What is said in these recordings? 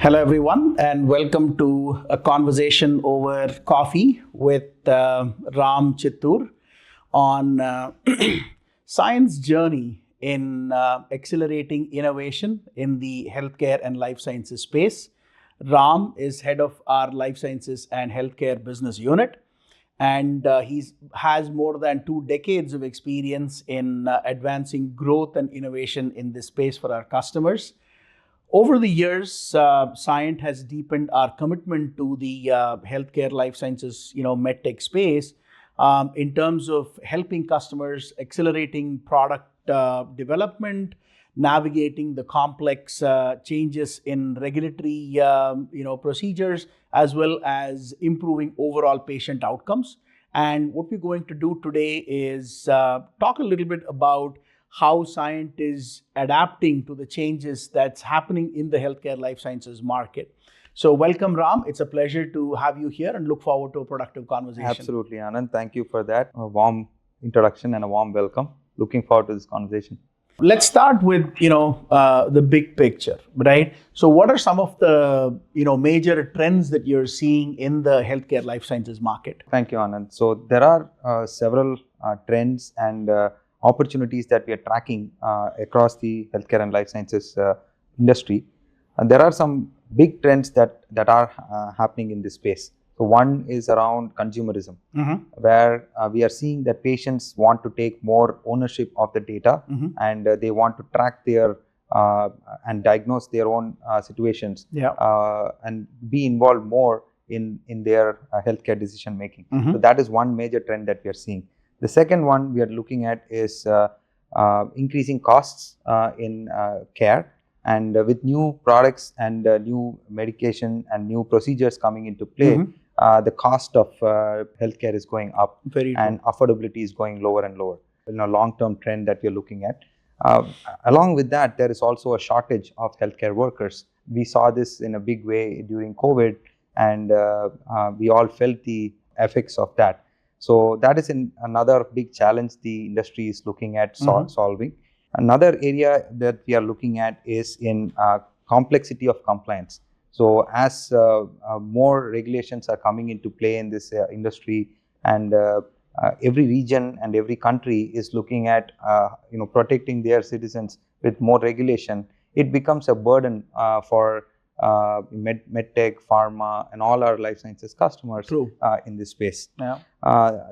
Hello, everyone, and welcome to a conversation over coffee with Ram Chittoor on science journey in accelerating innovation in the healthcare and life sciences space. Ram is head of our life sciences and healthcare business unit, and he has more than 2 decades of experience in advancing growth and innovation in this space for our customers. Over the years, Cyient has deepened our commitment to the healthcare, life sciences, MedTech space in terms of helping customers, accelerating product development, navigating the complex changes in regulatory, procedures, as well as improving overall patient outcomes. And what we're going to do today is talk a little bit about how Cyient is adapting to the changes that's happening in the healthcare life sciences market. So welcome, Ram. It's a pleasure to have you here and look forward to a productive conversation. Absolutely, Anand. Thank you for that. A warm introduction and a warm welcome. Looking forward to this conversation. Let's start with, the big picture, right? So what are some of the, major trends that you're seeing in the healthcare life sciences market? Thank you, Anand. So there are several trends and opportunities that we are tracking across the healthcare and life sciences industry. And there are some big trends that are happening in this space. So one is around consumerism, where we are seeing that patients want to take more ownership of the data, and they want to track their and diagnose their own situations, and be involved more in their healthcare decision making. So that is one major trend that we are seeing. The second one we are looking at is increasing costs in care, and with new products and new medication and new procedures coming into play, the cost of healthcare is going up. And affordability is going lower and lower. Long-term trend that we are looking at. Along with that, there is also a shortage of healthcare workers. We saw this in a big way during COVID, and we all felt the effects of that. So that is another big challenge the industry is looking at solving. Another area that we are looking at is in complexity of compliance. So as more regulations are coming into play in this industry, and every region and every country is looking at protecting their citizens with more regulation, it becomes a burden for MedTech, pharma, and all our life sciences customers in this space.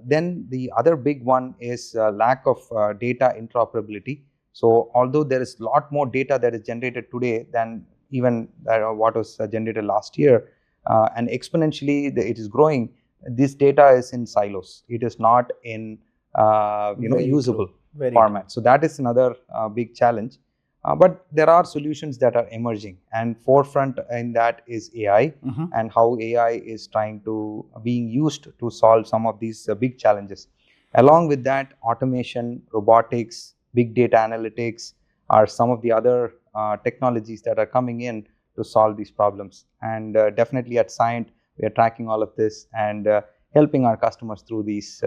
Then the other big one is lack of data interoperability. So although there is a lot more data that is generated today than even what was generated last year, and exponentially it is growing, this data is in silos. It is not in usable format. So that is another big challenge. But there are solutions that are emerging, and forefront in that is AI, and how AI is being used to solve some of these big challenges. Along with that, automation, robotics, big data analytics are some of the other technologies that are coming in to solve these problems. And definitely at Cyient, we are tracking all of this and helping our customers through these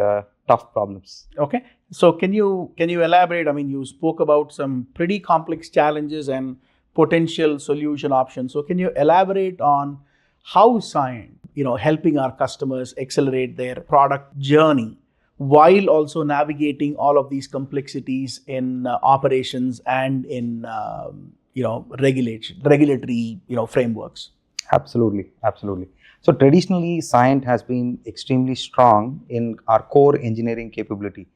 tough problems. Okay. So can you elaborate? I mean, you spoke about some pretty complex challenges and potential solution options. So can you elaborate on how Cyient, helping our customers accelerate their product journey while also navigating all of these complexities in operations and in regulatory frameworks? Absolutely. So traditionally, Cyient has been extremely strong in our core engineering capability.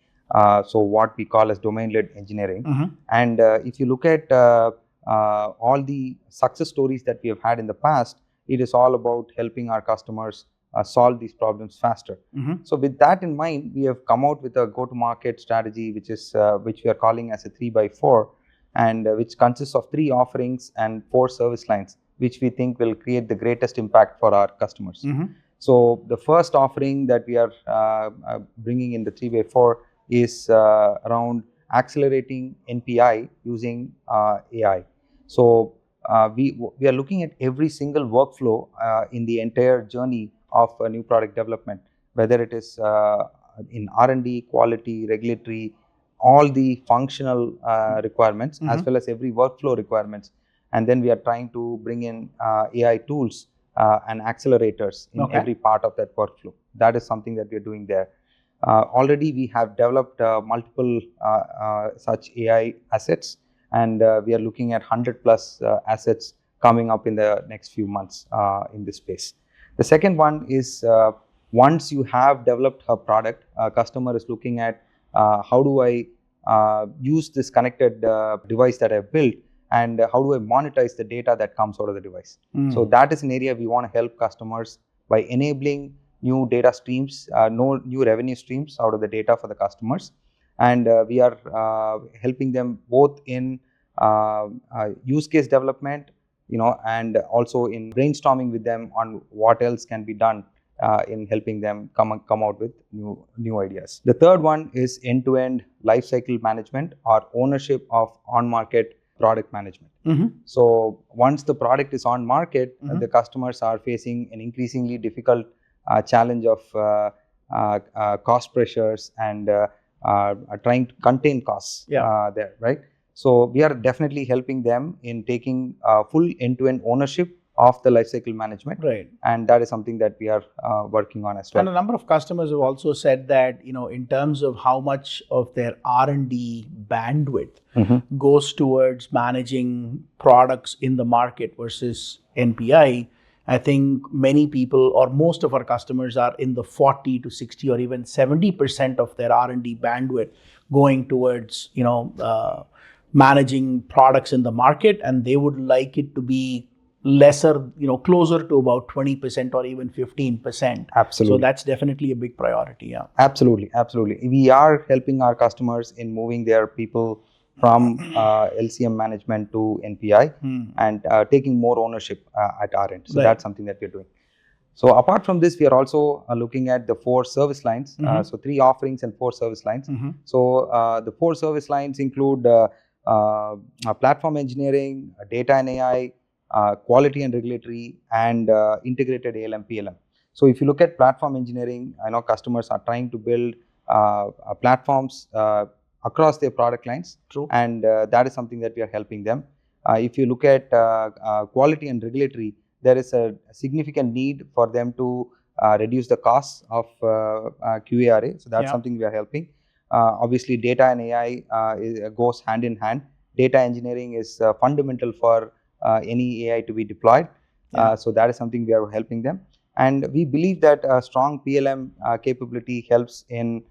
So what we call as domain-led engineering. And if you look at all the success stories that we have had in the past, it is all about helping our customers solve these problems faster. So with that in mind, we have come out with a go-to-market strategy, which we are calling as a 3x4, and which consists of 3 offerings and 4 service lines, which we think will create the greatest impact for our customers. So the first offering that we are bringing in the 3x4 is around accelerating NPI using AI. So we are looking at every single workflow in the entire journey of a new product development, whether it is in R&D, quality, regulatory, all the functional requirements, as well as every workflow requirements. and then we are trying to bring in AI tools and accelerators in every part of that workflow. That is something that we are doing there. Already we have developed multiple such AI assets, and we are looking at 100 plus assets coming up in the next few months in this space. The second one is once you have developed a product, a customer is looking at how do I use this connected device that I've built, and how do I monetize the data that comes out of the device. So that is an area we want to help customers by enabling new data streams, new revenue streams out of the data for the customers. And we are helping them both in use case development, and also in brainstorming with them on what else can be done in helping them come out with new ideas. The third one is end-to-end lifecycle management or ownership of on-market product management. So once the product is on market, the customers are facing an increasingly difficult challenge of cost pressures and trying to contain costs there, right? So we are definitely helping them in taking full end-to-end ownership of the lifecycle management, right? And that is something that we are working on as well. And a number of customers have also said that in terms of how much of their R&D bandwidth goes towards managing products in the market versus NPI. I think many people or most of our customers are in the 40 to 60 or even 70% of their R&D bandwidth going towards managing products in the market, and they would like it to be lesser, closer to about 20% or even 15%. Absolutely. So that's definitely a big priority. Yeah. Absolutely. We are helping our customers in moving their people from LCM management to NPI and taking more ownership at our end. So that's something that we're doing. So apart from this, we are also looking at the 4 service lines. So 3 offerings and 4 service lines. So the 4 service lines include platform engineering, data and AI, quality and regulatory, and integrated ALM PLM. So if you look at platform engineering, I know customers are trying to build platforms across their product lines. True. And that is something that we are helping them. If you look at quality and regulatory, there is a significant need for them to reduce the costs of QARA. So that's something we are helping. Obviously, data and AI goes hand in hand. Data engineering is fundamental for any AI to be deployed. So that is something we are helping them. And we believe that a strong PLM capability helps in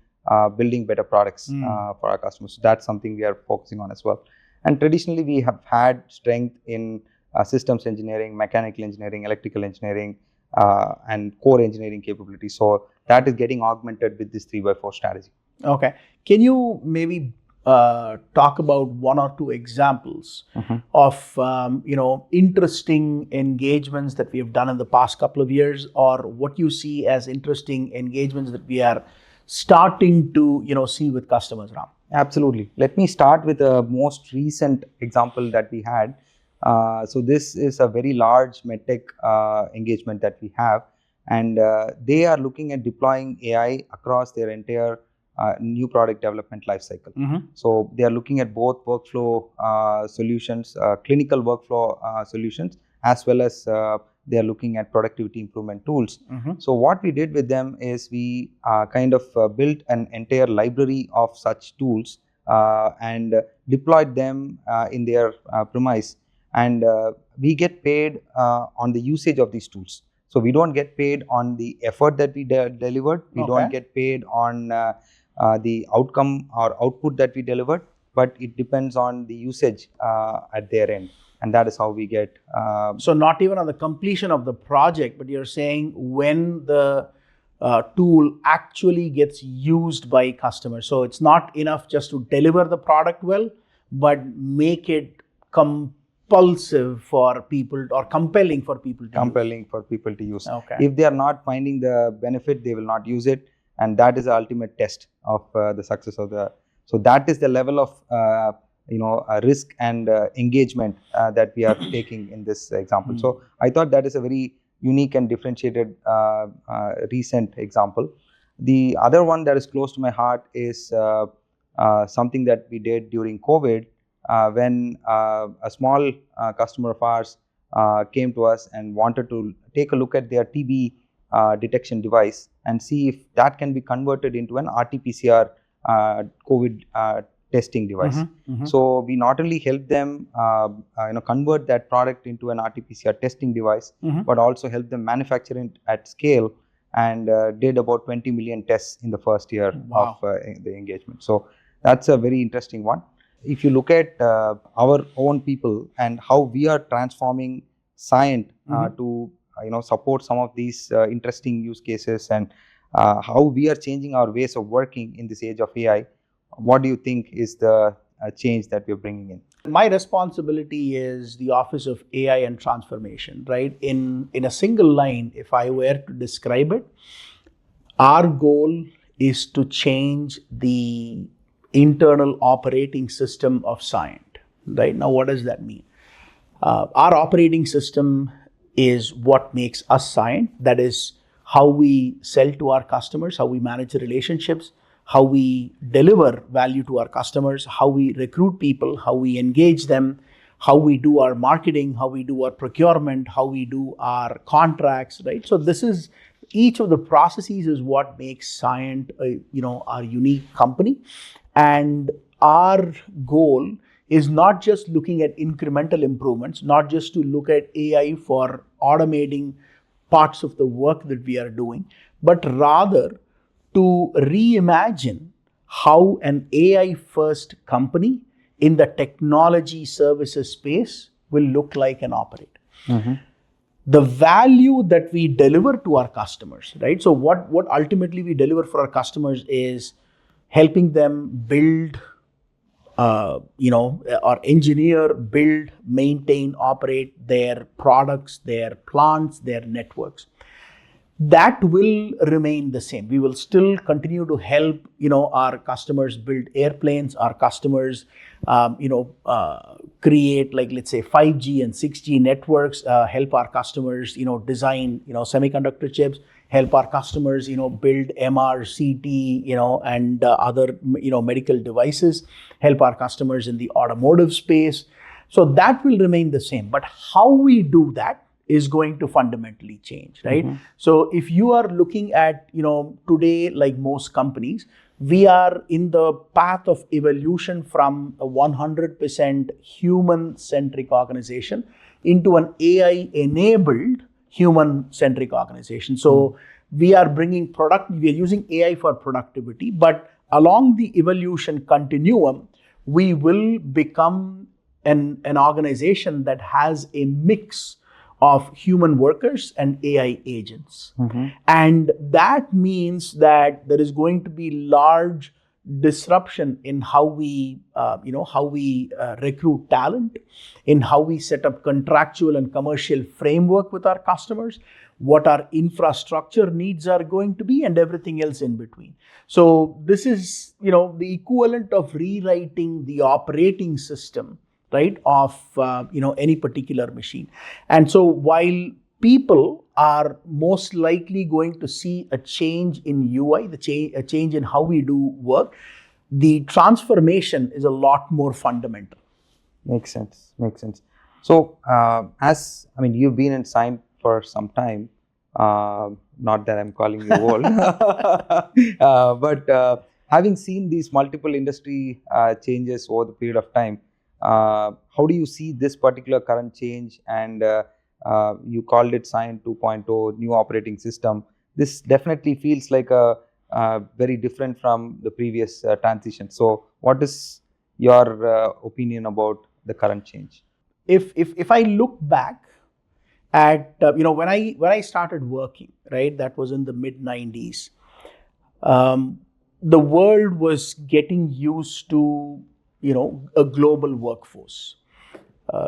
building better products for our customers. So that's something we are focusing on as well. And traditionally, we have had strength in systems engineering, mechanical engineering, electrical engineering, and core engineering capabilities. So that is getting augmented with this 3x4 strategy. Okay. Can you maybe talk about 1 or 2 examples of interesting engagements that we have done in the past couple of years, or what you see as interesting engagements that we are starting to see with customers, Ram? Absolutely. Let me start with the most recent example that we had. So this is a very large MedTech engagement that we have, and they are looking at deploying AI across their entire new product development lifecycle. So they are looking at both workflow solutions, clinical workflow solutions, as well as they are looking at productivity improvement tools. So what we did with them is we kind of built an entire library of such tools and deployed them in their premise. And we get paid on the usage of these tools. So we don't get paid on the effort that we delivered. We don't get paid on the outcome or output that we delivered, but it depends on the usage at their end. And that is how we get. So not even on the completion of the project, but you're saying when the tool actually gets used by customers. So it's not enough just to deliver the product well, but make it compulsive for people or compelling for people to use. Okay. If they are not finding the benefit, they will not use it. And that is the ultimate test of the success of the. So that is the level of risk and engagement that we are taking in this example. So I thought that is a very unique and differentiated recent example. The other one that is close to my heart is something that we did during COVID. when a small customer of ours came to us and wanted to take a look at their TB detection device and see if that can be converted into an RT-PCR COVID testing device. So we not only help them convert that product into an RT-PCR testing device, but also help them manufacture it at scale, and did about 20 million tests in the first year of the engagement. So that's a very interesting one. If you look at our own people and how we are transforming Cyient to support some of these interesting use cases, and how we are changing our ways of working in this age of AI, what do you think is the change that we're bringing in? My responsibility is the Office of AI and Transformation, right? In a single line, if I were to describe it, our goal is to change the internal operating system of Cyient, right? Now, what does that mean? Our operating system is what makes us Cyient. That is how we sell to our customers, how we manage relationships, how we deliver value to our customers, how we recruit people, how we engage them, how we do our marketing, how we do our procurement, how we do our contracts, right? So this is, each of the processes is what makes Cyient our unique company. And our goal is not just looking at incremental improvements, not just to look at AI for automating parts of the work that we are doing, but rather to reimagine how an AI-first company in the technology services space will look like and operate. The value that we deliver to our customers, right? So what ultimately we deliver for our customers is helping them build, or engineer, build, maintain, operate their products, their plants, their networks. That will remain the same. We will still continue to help, our customers build airplanes, our customers, create, like, let's say 5G and 6G networks, help our customers, design, semiconductor chips, help our customers, build MR, CT, and other, medical devices, help our customers in the automotive space. So that will remain the same. But how we do that is going to fundamentally change, right? So if you are looking at, today, like most companies, we are in the path of evolution from a 100% human-centric organization into an AI-enabled human-centric organization. So we are we are using AI for productivity, but along the evolution continuum, we will become an organization that has a mix of human workers and AI agents. And that means that there is going to be large disruption in how we recruit talent, in how we set up contractual and commercial framework with our customers, what our infrastructure needs are going to be, and everything else in between. So this is, the equivalent of rewriting the operating system, right, of any particular machine. And so while people are most likely going to see a change in UI, a change in how we do work, the transformation is a lot more fundamental. Makes sense. So you've been in Cyient for some time. Not that I'm calling you old, but having seen these multiple industry changes over the period of time, how do you see this particular current change? And you called it Cyient 2.0, new operating system. This definitely feels like a very different from the previous transition. So what is your opinion about the current change? If I look back at when I started working, right, that was in the mid-90s, the world was getting used to a global workforce.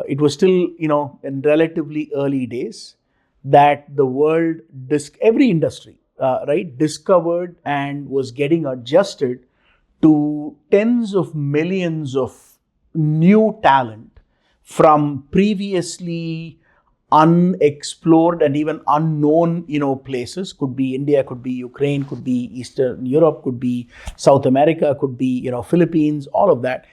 It was still in relatively early days that the world, every industry, discovered and was getting adjusted to tens of millions of new talent from previously unexplored and even unknown places. Could be India, could be Ukraine, could be Eastern Europe, could be South America, could be Philippines, all of that.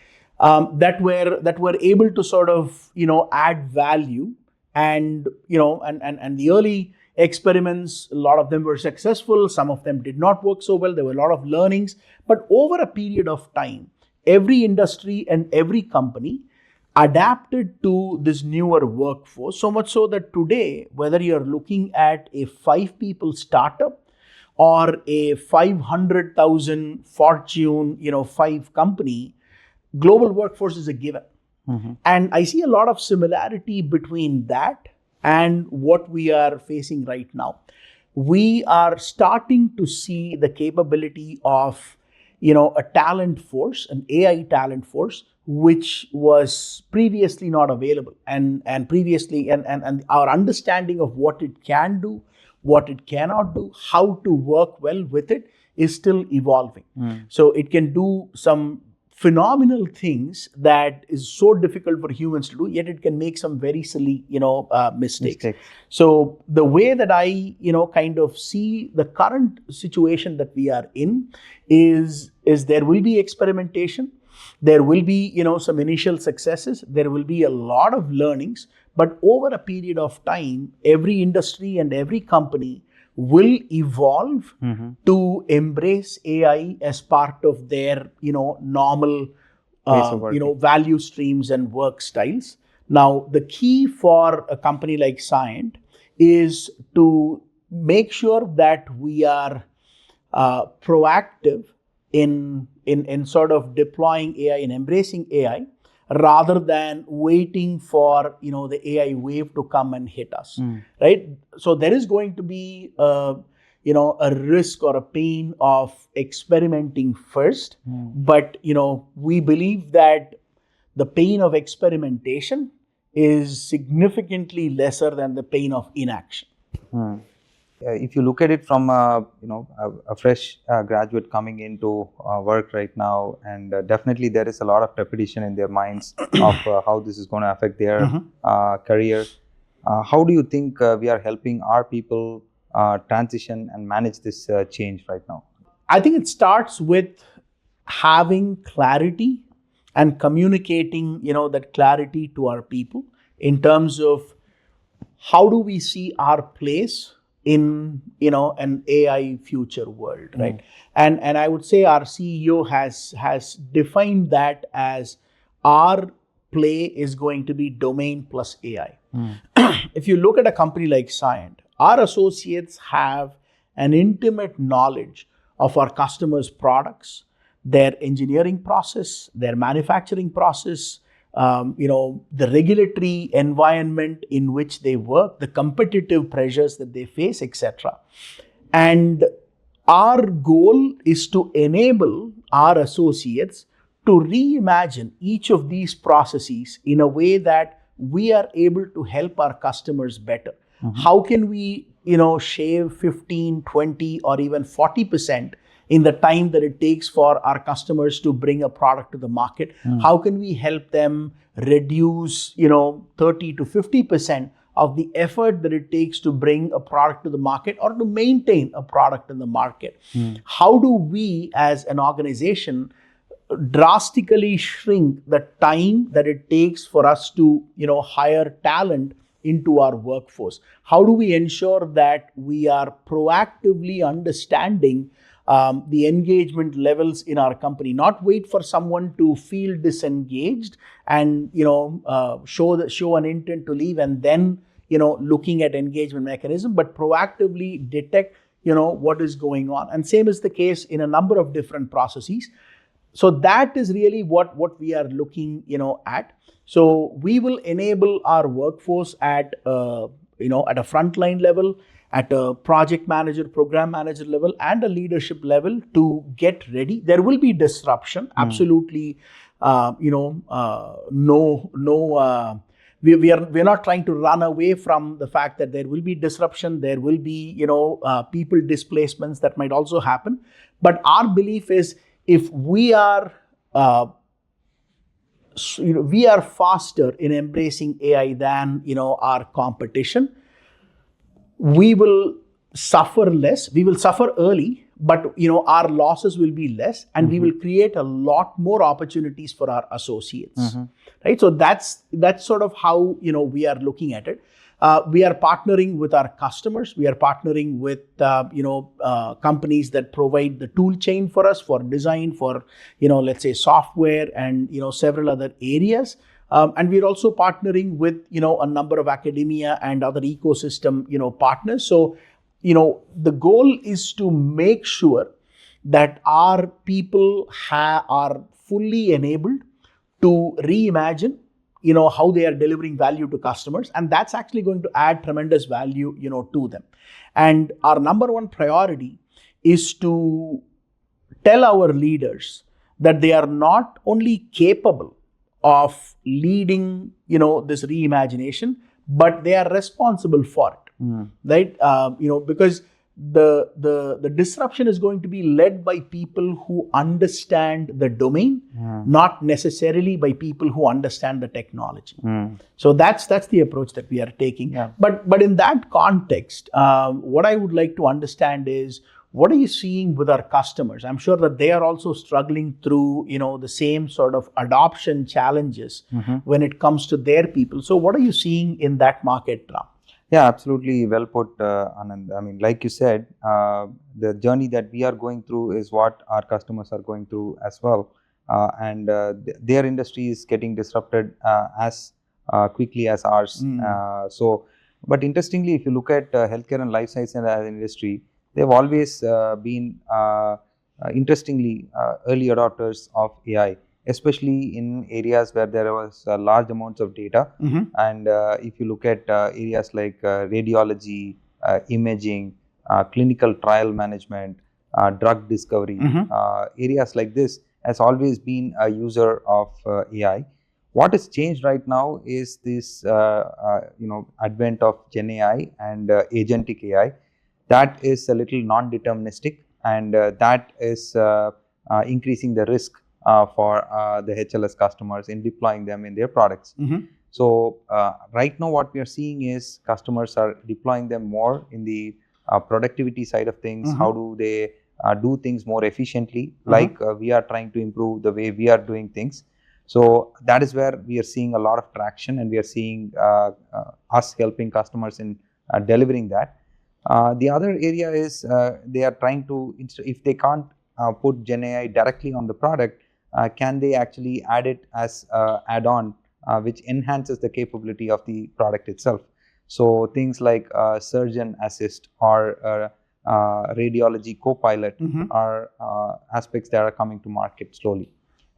that were able to sort of add value, and and the early experiments, a lot of them were successful, some of them did not work so well. There were a lot of learnings, but over a period of time, every industry and every company adapted to this newer workforce, so much so that today, whether you're looking at a 5 people startup or a 500,000 Fortune 5 company, global workforce is a given. And I see a lot of similarity between that and what we are facing right now. We are starting to see the capability of a talent force, an AI talent force, which was previously not available, and previously and our understanding of what it can do, what it cannot do, how to work well with it is still evolving. So it can do some phenomenal things that is so difficult for humans to do, yet it can make some very silly mistakes. So the way that I kind of see the current situation that we are in is there will be experimentation, there will be some initial successes, there will be a lot of learnings, but over a period of time, every industry and every company will evolve to embrace AI as part of their normal value streams and work styles. Now, the key for a company like Cyient is to make sure that we are proactive in sort of deploying AI and embracing AI, rather than waiting for the AI wave to come and hit us, right? So there is going to be a risk or a pain of experimenting first, but we believe that the pain of experimentation is significantly lesser than the pain of inaction. If you look at it from a fresh graduate coming into work right now, and definitely there is a lot of trepidation in their minds of how this is going to affect their career. How do you think we are helping our people transition and manage this change right now? I think it starts with having clarity and communicating that clarity to our people in terms of how do we see our place in an AI future world, right? And I would say our CEO has defined that as our play is going to be domain plus AI. If you look at a company like Cyient, our associates have an intimate knowledge of our customers' products, their engineering process, their manufacturing process, the regulatory environment in which they work, the competitive pressures that they face, etc. And our goal is to enable our associates to reimagine each of these processes in a way that we are able to help our customers better. How can we, shave 15, 20, or even 40% in the time that it takes for our customers to bring a product to the market? How can we help them reduce, 30 to 50% of the effort that it takes to bring a product to the market or to maintain a product in the market? How do we as an organization drastically shrink the time that it takes for us to, hire talent into our workforce? How do we ensure that we are proactively understanding the engagement levels in our company, not wait for someone to feel disengaged and show an intent to leave and then looking at engagement mechanism, but proactively detect what is going on. And same is the case in a number of different processes. So that is really what we are looking at. So we will enable our workforce at at a frontline level, at a project manager, program manager level, and a leadership level to get ready. There will be disruption, absolutely. We're not trying to run away from the fact that there will be disruption. There will be people displacements that might also happen. But our belief is if we are faster in embracing AI than our competition, we will suffer less. We will suffer early, but our losses will be less, and we will create a lot more opportunities for our associates, right? So that's sort of how we are looking at it. We are partnering with our customers. We are partnering with companies that provide the tool chain for us for design, for let's say software, and several other areas. And we're also partnering with a number of academia and other ecosystem partners. So the goal is to make sure that our people are fully enabled to reimagine how they are delivering value to customers, and that's actually going to add tremendous value to them. And our number one priority is to tell our leaders that they are not only capable of leading this reimagination, but they are responsible for it, right? Because the disruption is going to be led by people who understand the domain, not necessarily by people who understand the technology. So that's the approach that we are taking. But in that context, what I would like to understand is, what are you seeing with our customers? I'm sure that they are also struggling through the same sort of adoption challenges when it comes to their people. So what are you seeing in that market, Ram? Yeah, absolutely well put, Anand. I mean, like you said, the journey that we are going through is what our customers are going through as well. And their industry is getting disrupted as quickly as ours. But interestingly, if you look at healthcare and life sciences as an industry, they've always been, interestingly, early adopters of AI, especially in areas where there was large amounts of data. And if you look at areas like radiology, imaging, clinical trial management, drug discovery, areas like this has always been a user of AI. What has changed right now is this advent of Gen AI and agentic AI. That is a little non-deterministic, and that is increasing the risk for the HLS customers in deploying them in their products. So right now what we are seeing is customers are deploying them more in the productivity side of things. How do they do things more efficiently? Like we are trying to improve the way we are doing things. So that is where we are seeing a lot of traction, and we are seeing us helping customers in delivering that. The other area is they are trying to, if they can't put Gen AI directly on the product, can they actually add it as add-on, which enhances the capability of the product itself? So things like surgeon assist or radiology co-pilot are aspects that are coming to market slowly.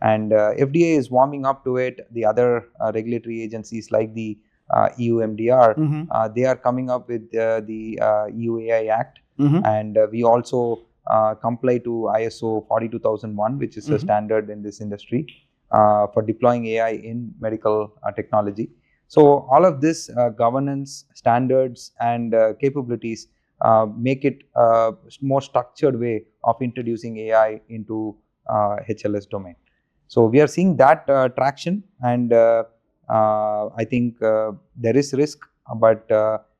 And FDA is warming up to it. The other regulatory agencies like the EU MDR, they are coming up with the EU AI Act, and we also comply to ISO 42001, which is a standard in this industry for deploying AI in medical technology. So all of this governance, standards, and capabilities make it a more structured way of introducing AI into HLS domain. So we are seeing that traction, and I think there is risk, but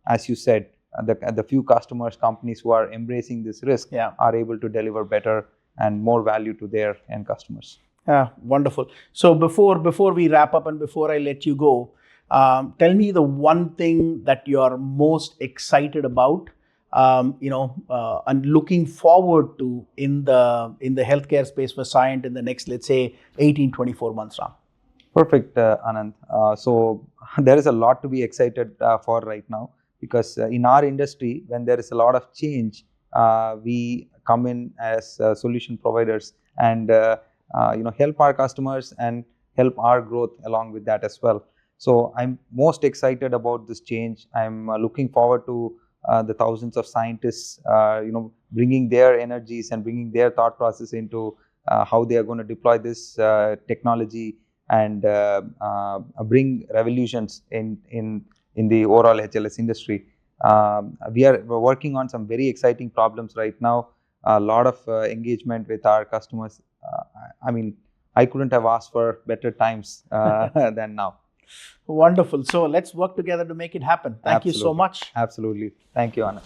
as you said, the few customers, companies who are embracing this risk are able to deliver better and more value to their end customers. Yeah, wonderful. So before we wrap up and before I let you go, tell me the one thing that you're most excited about, and looking forward to in the healthcare space for Cyient in the next, let's say, 18-24 months, Ram. Perfect, Anand. So there is a lot to be excited for right now, because in our industry, when there is a lot of change, we come in as solution providers and help our customers and help our growth along with that as well. So I'm most excited about this change. I'm looking forward to the thousands of scientists, bringing their energies and bringing their thought process into how they are going to deploy this technology and bring revolutions in the overall HLS industry. We're working on some very exciting problems right now. A lot of engagement with our customers. I mean, I couldn't have asked for better times than now. Wonderful. So let's work together to make it happen. Thank you so much. Absolutely. Thank you, Anand.